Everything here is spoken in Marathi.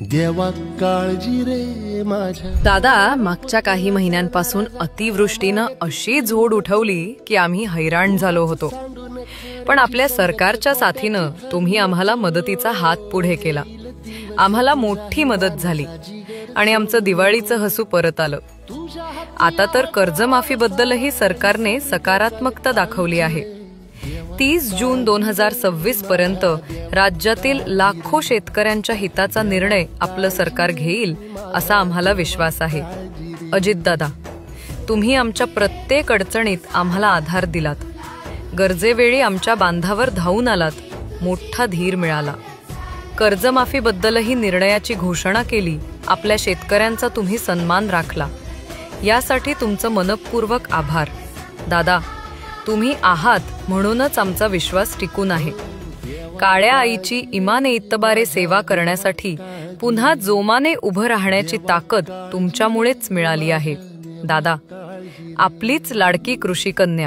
देवा काळजी रे माझ्या। दादा, मागच्या काही महिन्यांपासून अतिवृष्टीनं अशी झोड उठवली की आम्ही हैराण झालो होतो, पण आपल्या सरकारच्या साथीनं तुम्ही आम्हाला मदतीचा हात पुढे केला। आम्हाला मोठी मदत झाली आणि आमचं दिवाळीचं हसू परत आलं। आता तर कर्जमाफीबद्दलही सरकारने सकारात्मकता दाखवली आहे। 30 जून 2026 पर्यंत राज्यातील लाखो शेतकऱ्यांच्या हिताचा निर्णय आपलं सरकार घेईल असा आम्हाला विश्वास आहे। अजित दादा, तुम्ही आमच्या प्रत्येक अडचणीत आम्हाला आधार दिलात, गरजेवेळी आमच्या बांधावर धावून आलात, मोठा धीर मिळाला। कर्जमाफीबद्दलही निर्णयाची घोषणा केली, आपल्या शेतकऱ्यांचा तुम्ही सन्मान राखला, यासाठी तुमचं मनपूर्वक आभार। दादा, तुम्ही आहात म्हणूनच आमचा विश्वास टिकून आहे। काळ्या आईची इमाने इतबारे सेवा करण्यासाठी पुन्हा जोमाने उभं राहण्याची ताकद तुमच्यामुळेच मिळाली आहे। दादा, आपलीच लाडकी कृषी कन्या